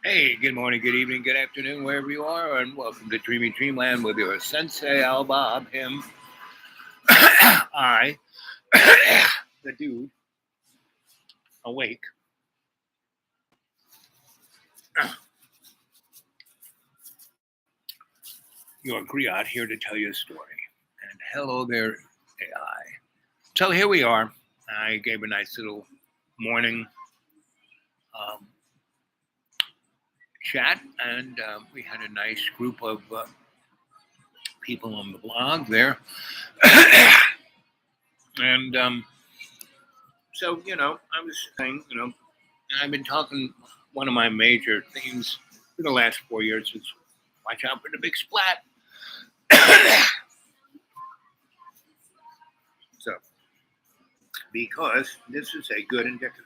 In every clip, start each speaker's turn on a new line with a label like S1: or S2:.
S1: Hey, good morning, good evening, good afternoon, wherever you are, and welcome to Dreamy Dreamland with your Sensei Alba, him, I, the dude, awake. Your griot here to tell you a story. And hello there, AI. So here we are. I gave a nice little morning um, chat, and we had a nice group of people on the blog there. and so, I was saying, I've been talking, one of my major themes for the last 4 years is watch out for the big splat. So, because this is a good indicator.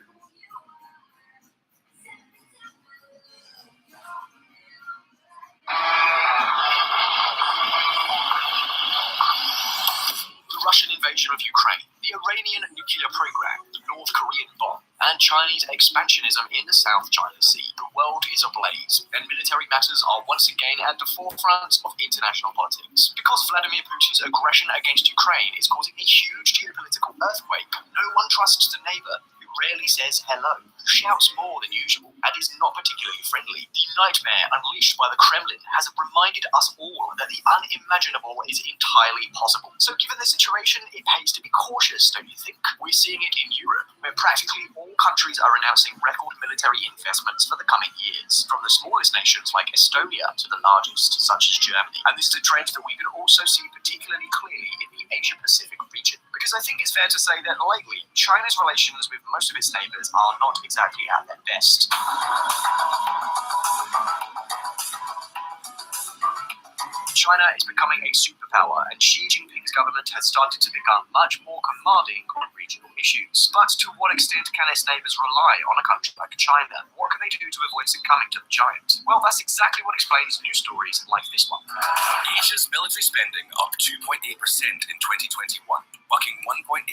S2: The Russian invasion of Ukraine, the Iranian nuclear program, the North Korean bomb, and Chinese expansionism in the South China Sea. The world is ablaze, and military matters are once again at the forefront of international politics. Because Vladimir Putin's aggression against Ukraine is causing a huge geopolitical earthquake, no one trusts the neighbor who rarely says hello, who shouts more than usual, and is not particularly friendly. The nightmare unleashed by the Kremlin has reminded us all that the unimaginable is entirely possible. So given the situation, it pays to be cautious, don't you think? We're seeing it in Europe, where practically all countries are announcing record military investments for the coming years, from the smallest nations like Estonia to the largest, such as Germany. And this is a trend that we can also see particularly clearly in the Asia-Pacific region. Because I think it's fair to say that lately, China's relations with most of its neighbors are not exactly at their best. China is becoming a superpower, and Xi Jinping's government has started to become much more commanding on regional issues. But to what extent can its neighbors rely on a country like China? What can they do to avoid succumbing to the giant? Well, that's exactly what explains news stories like this one.
S3: Asia's military spending up 2.8% in 2021, bucking 1.8%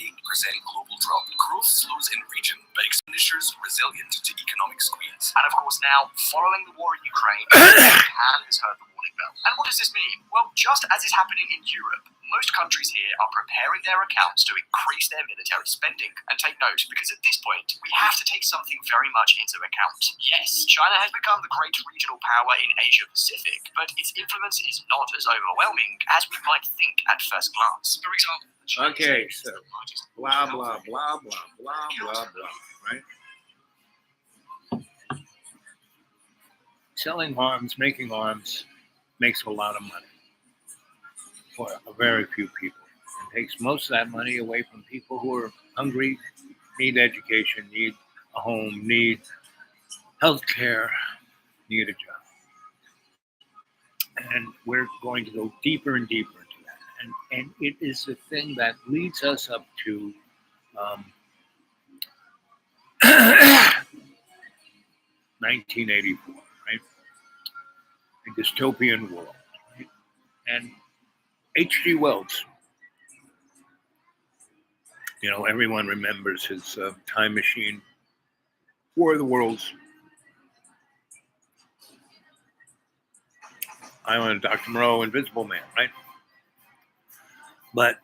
S3: global drop. Growth slows in region, but expenditures resilient to economic squeeze.
S2: And of course now, following the war in Ukraine, Japan has heard the warning bell. And what does this mean? Well, just as is happening in Europe, most countries here are preparing their accounts to increase their military spending. And take note, because at this point, we have to take something very much into account. Yes, China has become the great regional power in Asia Pacific, but its influence is not as overwhelming as we might think at first glance. For example,
S1: Okay, so blah, blah, blah, blah, blah, blah, blah, right? Selling arms, making arms makes a lot of money for a very few people. It takes most of that money away from people who are hungry, need education, need a home, need health care, need a job. And we're going to go deeper and deeper into that. And it is the thing that leads us up to 1984, right? A dystopian world. Right? And H.G. Wells, everyone remembers his time machine, War of the Worlds, Island of Dr. Moreau, Invisible Man, right? But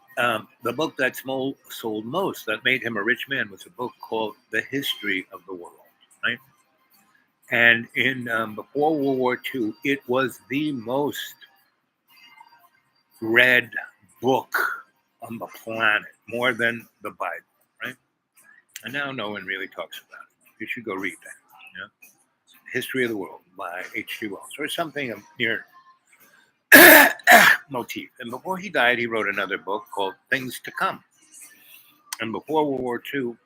S1: the book that sold most, that made him a rich man, was a book called The History of the World, right? And in before World War II, it was the most read book on the planet, more than the Bible, right? And now no one really talks about it. You should go read that. History of the World by H.G. Wells, or something of near motif. And before he died, he wrote another book called Things to Come. And before World War II,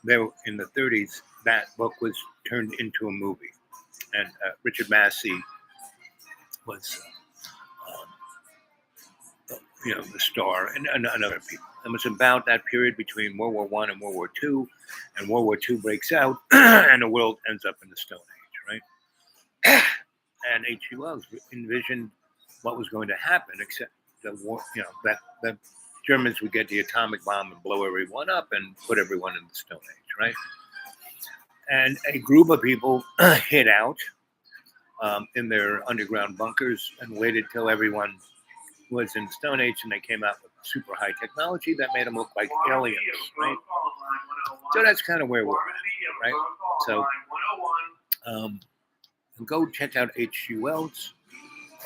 S1: there in the 30s, that book was turned into a movie. And Richard Massey was, the star, and other people. It was about that period between World War I and World War II, and World War II breaks out, and the world ends up in the Stone Age, right? And H.G. Wells envisioned what was going to happen, except the war, that the Germans would get the atomic bomb and blow everyone up and put everyone in the Stone Age, right? And a group of people hid out in their underground bunkers and waited till everyone was in Stone Age, and they came out with super high technology that made them look like aliens, right? So that's kind of where we're at, right? So go check out H.G. Wells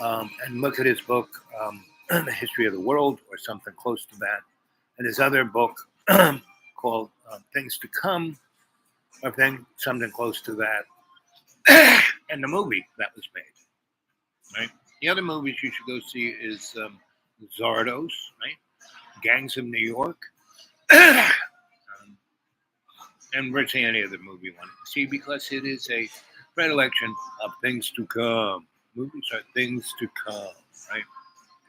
S1: and look at his book, The History of the World, or something close to that, and his other book called Things to Come, or something close to that, and the movie that was made, right? The other movies you should go see is Zardos, right? Gangs of New York, and virtually any other movie you want to see, because it is a predilection of things to come. Movies are things to come, right?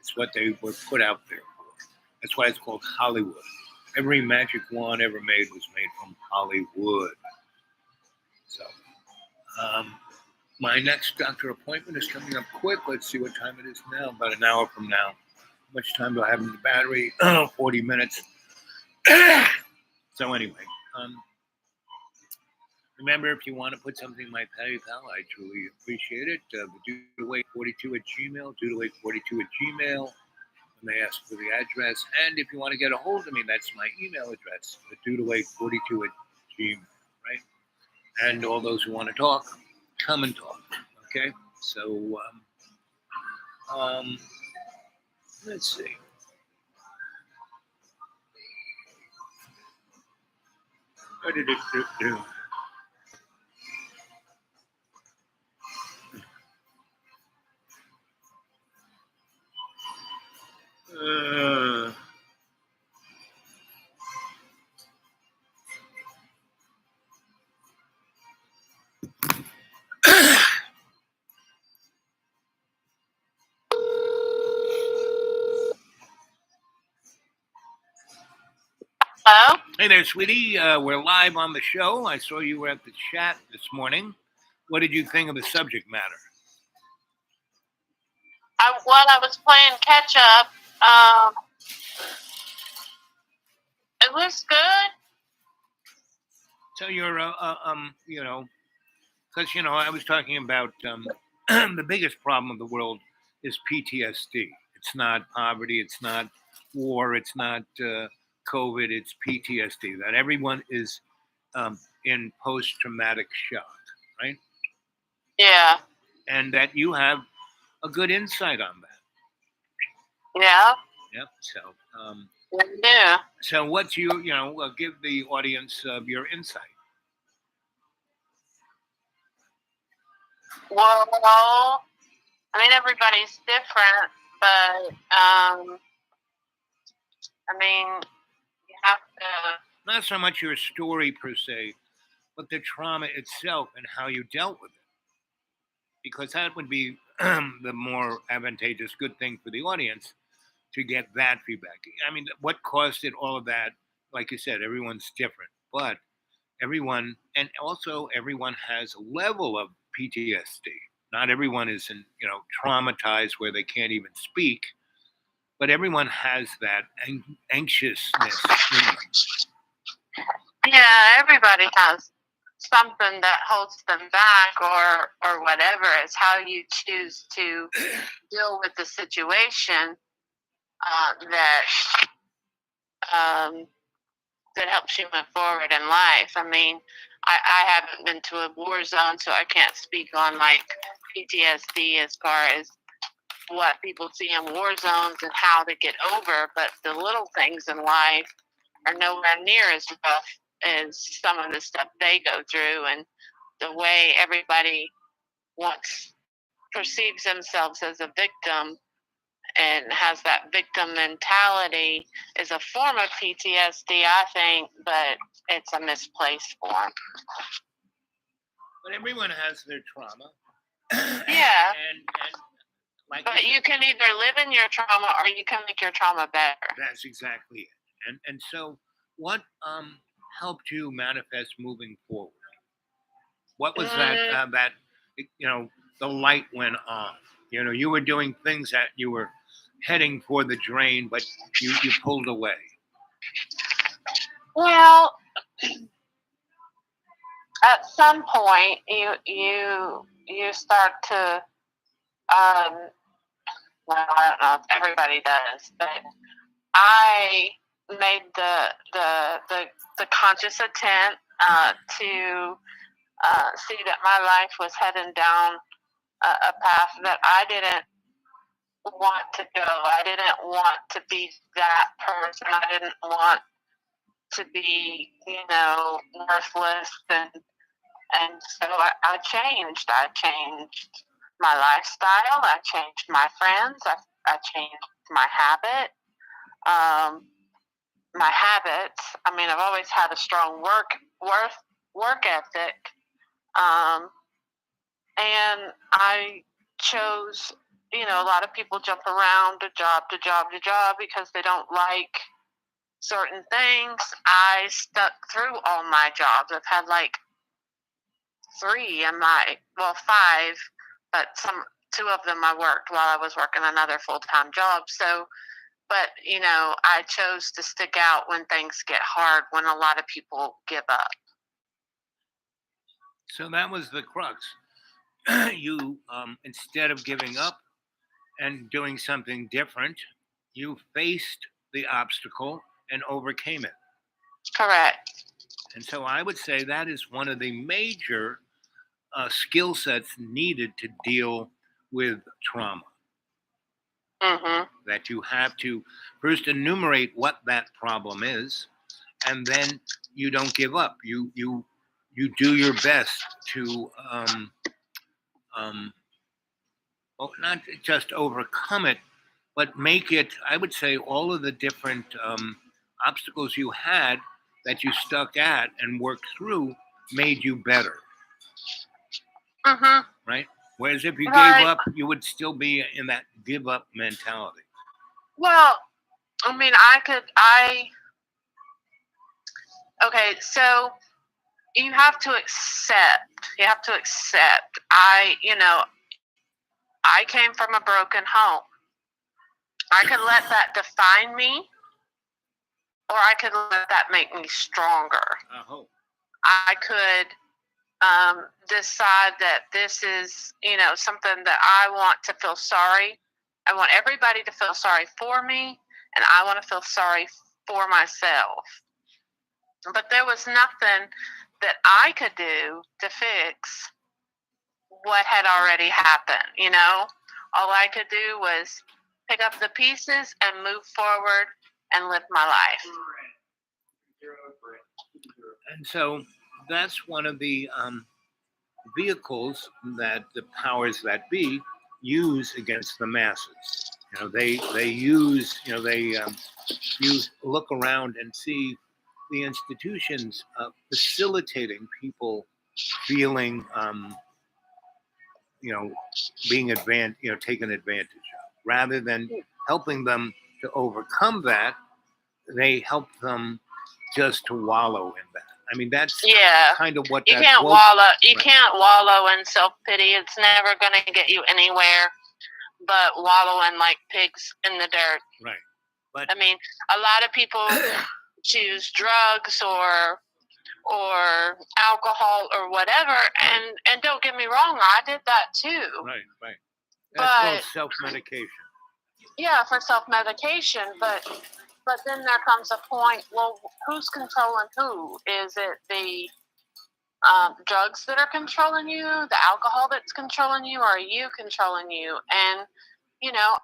S1: It's what they were put out there for. That's why it's called Hollywood. Every magic wand ever made was made from Hollywood. So, my next doctor appointment is coming up quick. Let's see what time it is now. About an hour from now. How much time do I have in the battery? 40 minutes. So anyway, remember, if you want to put something in my Patty Pal, I truly appreciate it. Dudaway42@gmail, Dudaway42@gmail. When they ask for the address. And if you want to get a hold of me, that's my email address, Dudaway42@gmail, right? And all those who want to talk, come and talk, okay? So, let's see. What did it do?
S4: Hello?
S1: Hey there, sweetie. We're live on the show. I saw you were at the chat this morning. What did you think of the subject matter?
S4: I was playing catch up. It was good.
S1: So you're, because I was talking about the biggest problem of the world is PTSD. It's not poverty. It's not war. It's not COVID. It's PTSD. That everyone is in post-traumatic shock, right?
S4: Yeah.
S1: And that you have a good insight on that.
S4: Yeah.
S1: Yep. So.
S4: Yeah.
S1: So what's give the audience your insight.
S4: Well, I mean, everybody's different, but, you have to.
S1: Not so much your story per se, but the trauma itself and how you dealt with it. Because that would be the more advantageous, good thing for the audience to get that feedback. I mean, what caused it, all of that, like you said, everyone's different, but everyone has a level of PTSD. Not everyone is traumatized where they can't even speak, but everyone has that anxiousness.
S4: Yeah, everybody has something that holds them back or whatever. It's how you choose to deal with the situation that helps you move forward in life. I mean, I haven't been to a war zone, so I can't speak on like PTSD as far as what people see in war zones and how to get over, but the little things in life are nowhere near as rough as some of the stuff they go through, and the way everybody perceives themselves as a victim and has that victim mentality is a form of PTSD, I think, but it's a misplaced form.
S1: But everyone has their trauma.
S4: Yeah.
S1: And like
S4: but you can either live in your trauma or you can make your trauma better.
S1: That's exactly it. And so what helped you manifest moving forward? What was that the light went on? You were doing things that you were heading for the drain, but you pulled away.
S4: Well, at some point you start to Well, I don't know if everybody does, but I made the conscious attempt to see that my life was heading down a path that I didn't want to go. I didn't want to be that person. I didn't want to be, worthless, and so I changed. I changed my lifestyle. I changed my friends. I changed my habit. My habits. I mean, I've always had a strong work ethic, and I chose. A lot of people jump around to job to job to job because they don't like certain things. I stuck through all my jobs. I've had like 5, but two of them I worked while I was working another full-time job. So, but I chose to stick out when things get hard, when a lot of people give up.
S1: So that was the crux. You, instead of giving up and doing something different, you faced the obstacle and overcame it.
S4: Correct.
S1: And so I would say that is one of the major skill sets needed to deal with trauma.
S4: Mm-hmm.
S1: That you have to first enumerate what that problem is, and then you don't give up. You do your best to well, not just overcome it, but make it. I would say all of the different obstacles you had that you stuck at and worked through made you better.
S4: Mm-hmm.
S1: Right? Whereas if you
S4: Right.
S1: gave up, you would still be in that give up mentality.
S4: Well, I mean, okay, so you have to accept. I came from a broken home. I could let that define me, or I could let that make me stronger. I could decide that this is, something that I want to feel sorry. I want everybody to feel sorry for me, and I want to feel sorry for myself. But there was nothing that I could do to fix what had already happened, All I could do was pick up the pieces and move forward and live my life.
S1: And so that's one of the vehicles that the powers that be use against the masses. They use, you look around and see the institutions facilitating people feeling, being taken advantage of, rather than helping them to overcome that. They help them just to wallow in that. I mean, that's kind of what
S4: you
S1: that
S4: can't
S1: woke-
S4: wallow. You
S1: Right.
S4: can't wallow in self-pity. It's never going to get you anywhere but wallowing like pigs in the dirt.
S1: Right. But
S4: I mean, a lot of people choose drugs or alcohol or whatever, and don't get me wrong, I did that too.
S1: right. That's called
S4: But
S1: self-medication.
S4: yeah, for self-medication, but then there comes a point, well, who's controlling who? Is it the drugs that are controlling you, the alcohol that's controlling you, or are you controlling you? And,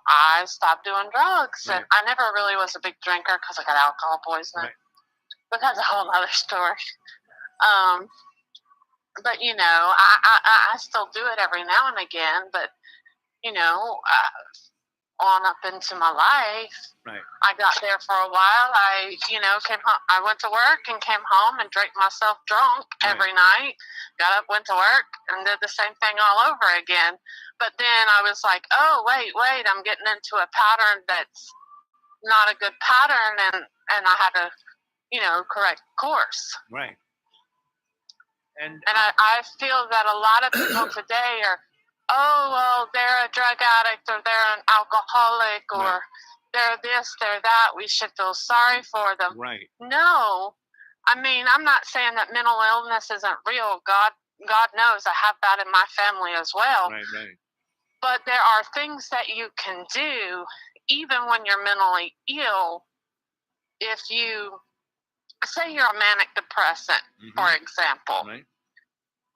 S4: I stopped doing drugs.
S1: Right.
S4: And I never really was a big drinker because I got alcohol poisoning.
S1: Right.
S4: But that's a whole other story. But, I still do it every now and again. But, on up into my life,
S1: Right.
S4: I got there for a while. I, came home. I went to work and came home and drank myself drunk every night. Got up, went to work, and did the same thing all over again. But then I was like, oh, wait, I'm getting into a pattern that's not a good pattern, and I had to, correct course.
S1: Right. And
S4: I feel that a lot of people today are, oh, well, they're a drug addict, or they're an alcoholic, or they're this, they're that. We should feel sorry for them.
S1: right.
S4: No. I mean, I'm not saying that mental illness isn't real. God knows I have that in my family as well.
S1: Right.
S4: But there are things that you can do even when you're mentally ill. If you say you're a manic depressant, for example,
S1: Right.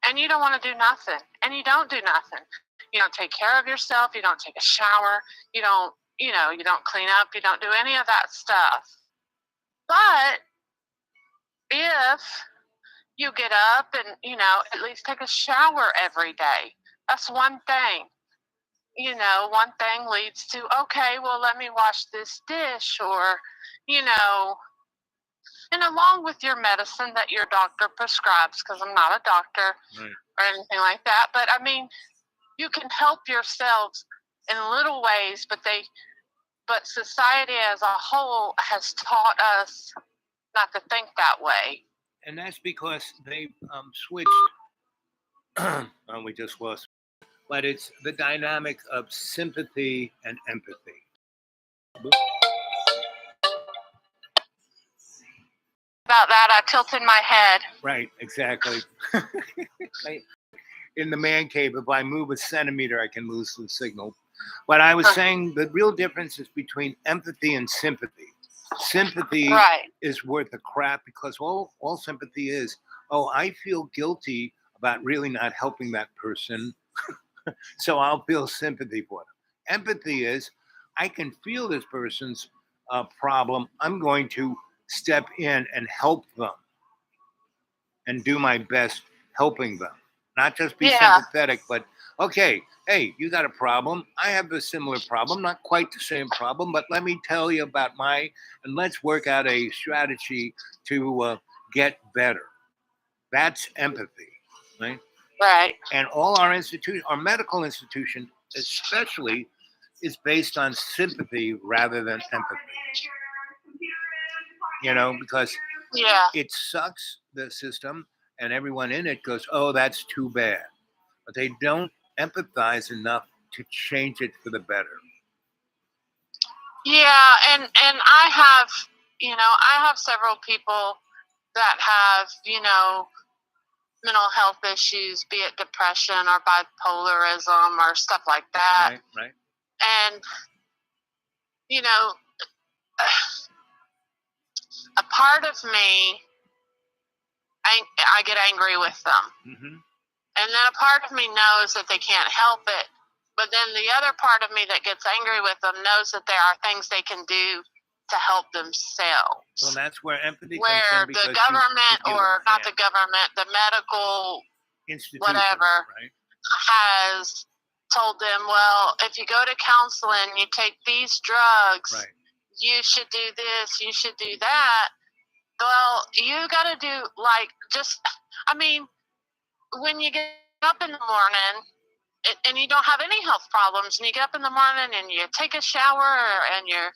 S4: and you don't want to do nothing, and you don't do nothing. You don't take care of yourself. You don't take a shower. You don't, you don't clean up. You don't do any of that stuff. But if you get up and, at least take a shower every day, that's one thing. One thing leads to, okay, well, let me wash this dish, or, and along with your medicine that your doctor prescribes, because I'm not a doctor or anything like that, but I mean, you can help yourselves in little ways, but society as a whole has taught us not to think that way.
S1: And that's because they switched. We just lost. But it's the dynamic of sympathy and empathy.
S4: About that, I tilted my head.
S1: Right, exactly. In the man cave, if I move a centimeter, I can lose the signal. But I was saying the real difference is between empathy and sympathy. Sympathy is worth a crap, because all sympathy is, I feel guilty about really not helping that person, so I'll feel sympathy for them. Empathy is, I can feel this person's problem. I'm going to step in and help them and do my best helping them. Not just be sympathetic, but okay, hey, you got a problem. I have a similar problem, not quite the same problem, but let me tell you about and let's work out a strategy to get better. That's empathy, right?
S4: Right.
S1: And all our medical institution especially, is based on sympathy rather than empathy. Because it sucks, the system, and everyone in it goes, oh, that's too bad. But they don't empathize enough to change it for the better.
S4: Yeah, and I have, I have several people that have, mental health issues, be it depression or bipolarism or stuff like that.
S1: Right.
S4: And, a part of me, I get angry with them.
S1: Mm-hmm.
S4: And then a part of me knows that they can't help it. But then the other part of me that gets angry with them knows that there are things they can do to help themselves.
S1: Well, that's where empathy
S4: comes in. Where the government, or not the government, the medical
S1: institution,
S4: whatever, has told them, well, if you go to counseling, you take these drugs, you should do this, you should do that. Well, you got to do, when you get up in the morning and you don't have any health problems, and you get up in the morning and you take a shower and you're,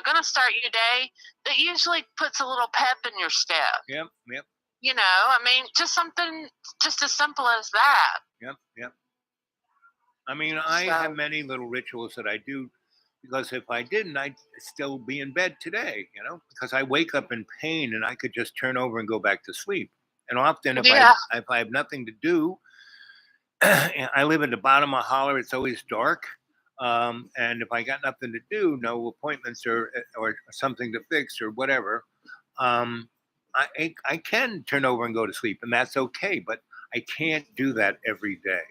S4: going to start your day, that usually puts a little pep in your step.
S1: Yep.
S4: Just something just as simple as that.
S1: Yep. I have many little rituals that I do, because if I didn't, I'd still be in bed today, because I wake up in pain and I could just turn over and go back to sleep. And often if I have nothing to do, I live at the bottom of a holler, it's always dark. And if I got nothing to do, no appointments or something to fix or whatever, I can turn over and go to sleep, and that's okay. But I can't do that every day,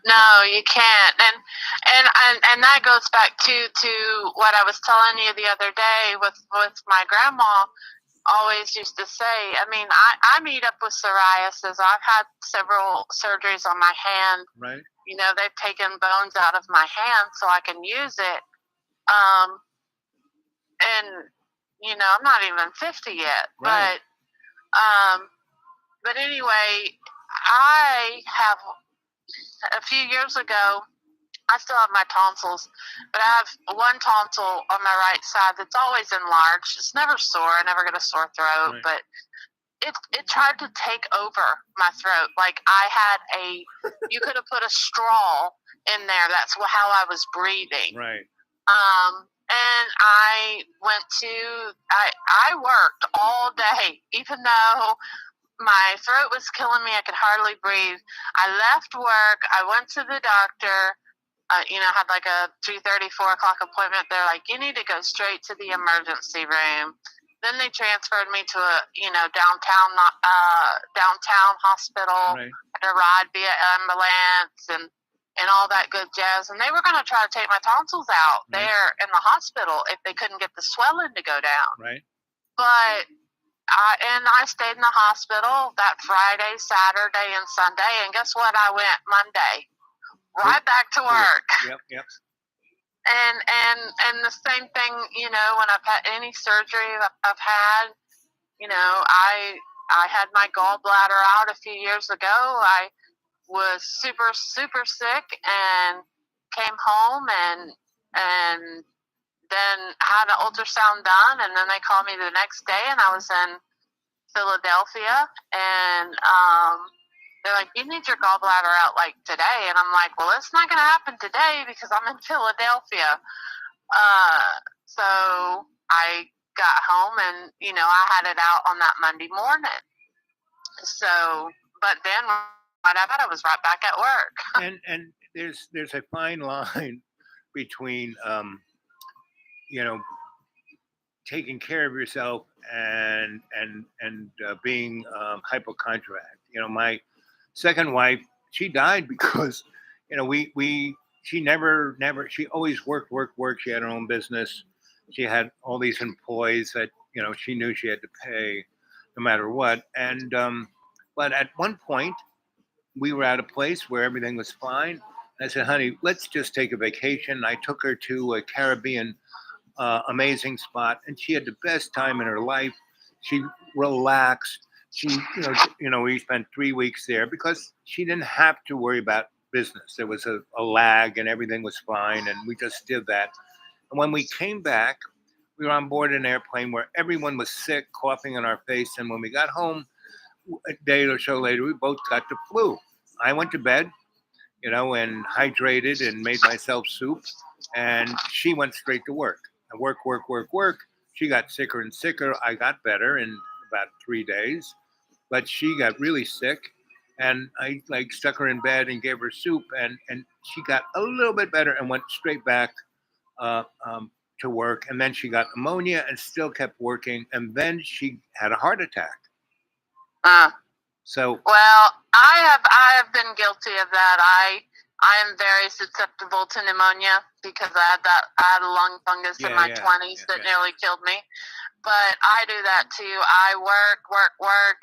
S4: No, you can't. And that goes back to what I was telling you the other day with my grandma always used to say. I meet up with psoriasis. I've had several surgeries on my hand.
S1: Right.
S4: They've taken bones out of my hand so I can use it. And I'm not even 50 yet.
S1: Right.
S4: But anyway, I have, a few years ago, I still have my tonsils, but I have one tonsil on my right side that's always enlarged. It's never sore. I never get a sore throat, but it tried to take over my throat. Like I had you could have put a straw in there. That's how I was breathing.
S1: Right.
S4: And I worked all day, even though my throat was killing me. I could hardly breathe. I left work. I went to the doctor. had like a 3:30, 4 o'clock appointment. They're like, you need to go straight to the emergency room. Then they transferred me to a, downtown hospital.
S1: Right.
S4: To ride via ambulance and all that good jazz. And they were going to try to take my tonsils out
S1: Right.
S4: there in the hospital if they couldn't get the swelling to go down.
S1: Right.
S4: But I stayed in the hospital that Friday, Saturday, and Sunday. And guess what? I went Monday right back to work.
S1: Yep.
S4: And the same thing, when I've had any surgery I've had, I had my gallbladder out a few years ago. I was super, super sick and came home and then had an ultrasound done, and then they called me the next day, and I was in Philadelphia, and they're like, you need your gallbladder out like today. And I'm like, well, it's not going to happen today because I'm in Philadelphia. So I got home and, I had it out on that Monday morning. So, but then right after I was right back at work.
S1: And there's a fine line between, taking care of yourself and being hypochondriac. My second wife, she died because, she always worked. She had her own business. She had all these employees that, she knew she had to pay no matter what. And, but at one point we were at a place where everything was fine. I said, honey, let's just take a vacation. I took her to a Caribbean amazing spot, and she had the best time in her life. She relaxed. She, we spent 3 weeks there because she didn't have to worry about business. There was a lag and everything was fine, and we just did that. And when we came back, we were on board an airplane where everyone was sick, coughing in our face. And when we got home, a day or so later, we both got the flu. I went to bed, and hydrated and made myself soup. And she went straight to work. And work. She got sicker and sicker. I got better in about 3 days, but she got really sick. And I stuck her in bed and gave her soup, and she got a little bit better and went straight back to work. And then she got pneumonia and still kept working. And then she had a heart attack. So
S4: well, I have been guilty of that. I am very susceptible to pneumonia because I had a lung fungus in my 20s that nearly killed me. But I do that too. I work,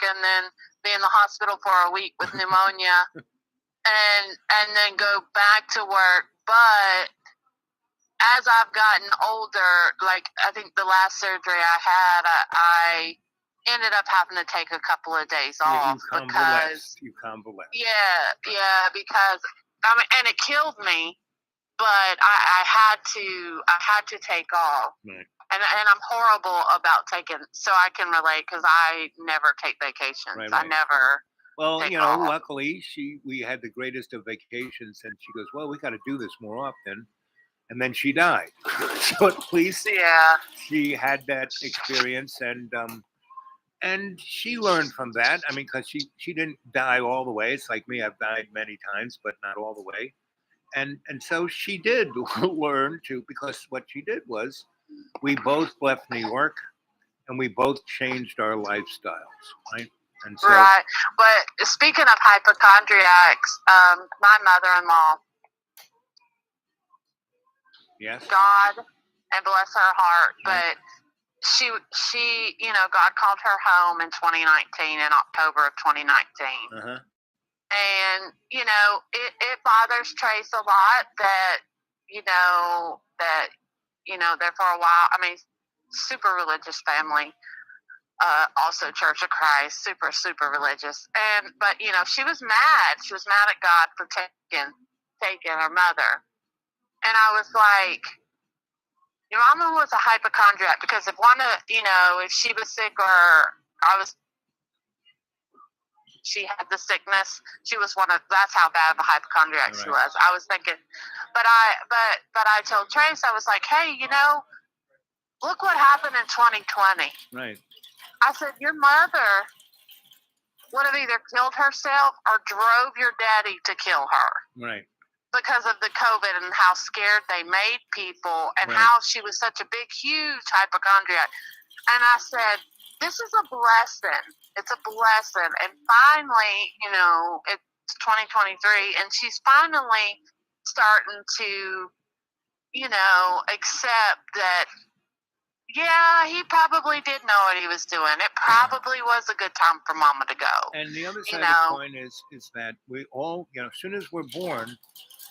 S4: and then be in the hospital for a week with pneumonia, and then go back to work. But as I've gotten older, like I think the last surgery I had, I ended up having to take a couple of days off because
S1: you convalesce.
S4: Yeah, because and it killed me, but I had to take off.
S1: Right.
S4: And I'm horrible about taking, so I can relate because I never take vacations.
S1: Right.
S4: I never.
S1: Well,
S4: take off.
S1: luckily we had the greatest of vacations, and she goes, well, we got to do this more often. And then she died. So at least she had that experience, and she learned from that. I mean, because she didn't die all the way. It's like me, I've died many times, but not all the way. And so she did learn to, because what she did was we both left New York and we both changed our lifestyles, right? And so,
S4: right. But speaking of hypochondriacs, my mother-in-law,
S1: yes,
S4: God and bless her heart,
S1: right.
S4: but she, God called her home in 2019, in October of 2019.
S1: Uh-huh.
S4: And, it bothers Trace a lot that, there for a while, I mean, super religious family, also Church of Christ, super, super religious. But she was mad. She was mad at God for taking her mother. And I was like, your mama was a hypochondriac because if she was sick or she had the sickness, she was that's how bad of a hypochondriac she was. I was thinking, but I told Trace, I was like, hey, look what happened in 2020.
S1: Right.
S4: I said, your mother would have either killed herself or drove your daddy to kill her.
S1: Right.
S4: because of the COVID and how scared they made people and
S1: Right.
S4: how she was such a big, huge hypochondriac. And I said, this is a blessing. It's a blessing. And finally, it's 2023 and she's finally starting to, accept that, yeah, he probably did know what he was doing. It probably was a good time for mama to go.
S1: And the other
S4: You
S1: side
S4: know.
S1: of the coin is that we all, as soon as we're born,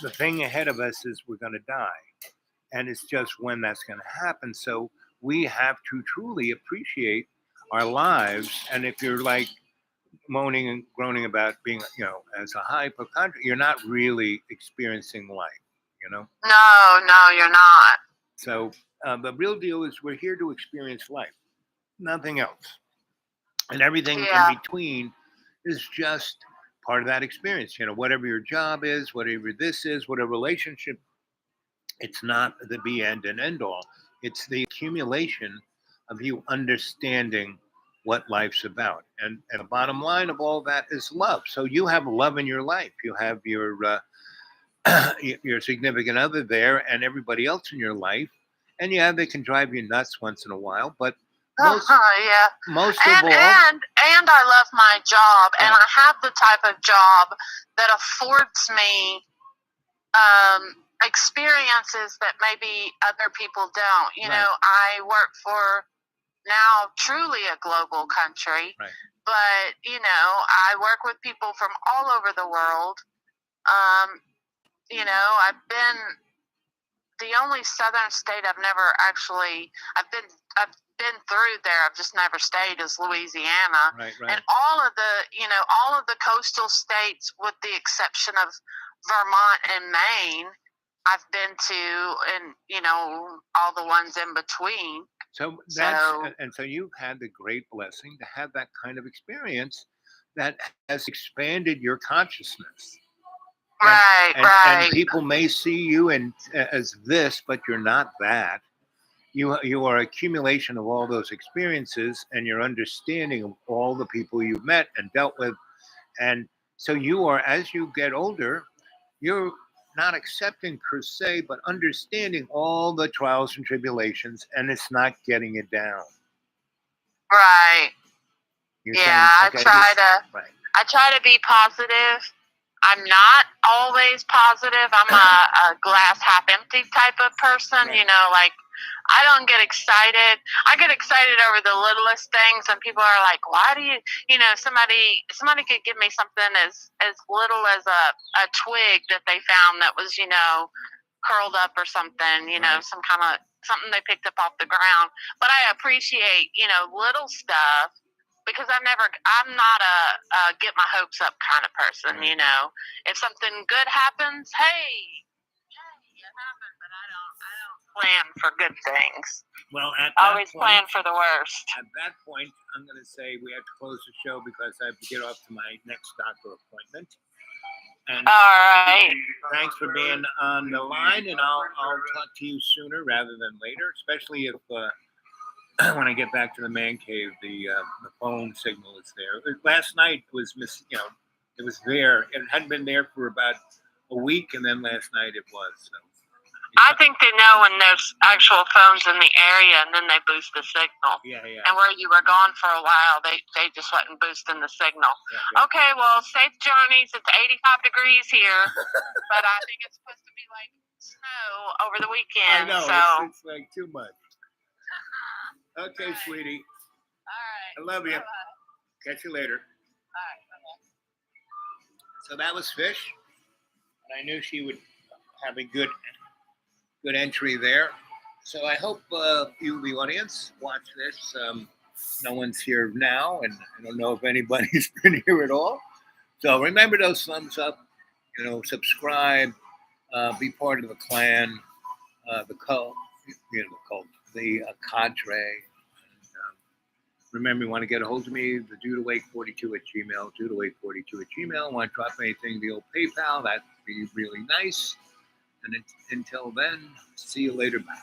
S1: the thing ahead of us is we're going to die. And it's just when that's going to happen. So we have to truly appreciate our lives. And if you're like moaning and groaning about being, as a hypochondriac, you're not really experiencing life,
S4: No, you're not.
S1: So the real deal is we're here to experience life, nothing else. And everything
S4: Yeah.
S1: in between is just part of that experience. Whatever your job is, whatever this is, whatever relationship, it's not the be end and end all. It's the accumulation of you understanding what life's about. And the bottom line of all that is love. So you have love in your life. You have your significant other there and everybody else in your life. And yeah, they can drive you nuts once in a while, but most of
S4: And
S1: all,
S4: I love my job, and
S1: Right.
S4: I have the type of job that affords me experiences that maybe other people don't.
S1: Right.
S4: I work for now truly a global country,
S1: Right.
S4: but I work with people from all over the world. I've been the only southern state I've never actually I've been through there. I've just never stayed is Louisiana.
S1: right,
S4: And all of the coastal states, with the exception of Vermont and Maine, I've been to, and all the ones in between.
S1: So so you've had the great blessing to have that kind of experience that has expanded your consciousness.
S4: Right.
S1: And people may see you as this, but you're not that. You are accumulation of all those experiences and your understanding of all the people you've met and dealt with. And so you are, as you get older, you're not accepting per se, but understanding all the trials and tribulations, and it's not getting it down.
S4: Right.
S1: You're
S4: Yeah,
S1: saying, right.
S4: I try to be positive. I'm not always positive. I'm a glass half empty type of person.
S1: Right.
S4: I don't get excited. I get excited over the littlest things, and people are like, "Why do you?" Somebody could give me something as little as a twig that they found that was curled up or something.
S1: Right.
S4: Some kind of something they picked up off the ground. But I appreciate little stuff. Because I'm not a get my hopes up kind of person,
S1: Right.
S4: If something good happens, hey, it happened, but I don't plan for good things.
S1: Well, at
S4: I
S1: that
S4: always
S1: point,
S4: plan for the worst.
S1: At that point, I'm going to say we have to close the show because I have to get off to my next doctor appointment. And
S4: All right.
S1: thanks for being on the line, and I'll talk to you sooner rather than later, especially if when I get back to the man cave, the phone signal is there. Last night was it was there. It hadn't been there for about a week, and then last night it was. So.
S4: I think they know when there's actual phones in the area, and then they boost the signal.
S1: Yeah.
S4: And where you were gone for a while, they just wasn't boosting the signal.
S1: Yeah.
S4: Okay, well, safe journeys. It's 85 degrees here, but I think it's supposed to be like snow over the weekend.
S1: I know,
S4: So.
S1: it's like too much. Okay,
S4: Right.
S1: sweetie.
S4: All
S1: I love you.
S4: Bye-bye.
S1: Catch you later.
S4: All right. Bye-bye.
S1: So that was Fish. And I knew she would have a good entry there. So I hope you, the audience, watch this. No one's here now, and I don't know if anybody's been here at all. So remember those thumbs up, subscribe, be part of the clan, the cult, the cadre. And, remember, you want to get a hold of me, the judawake42 at Gmail, judawake42 at Gmail. Want to drop anything, the old PayPal, that'd be really nice. And until then, see you later. Bye.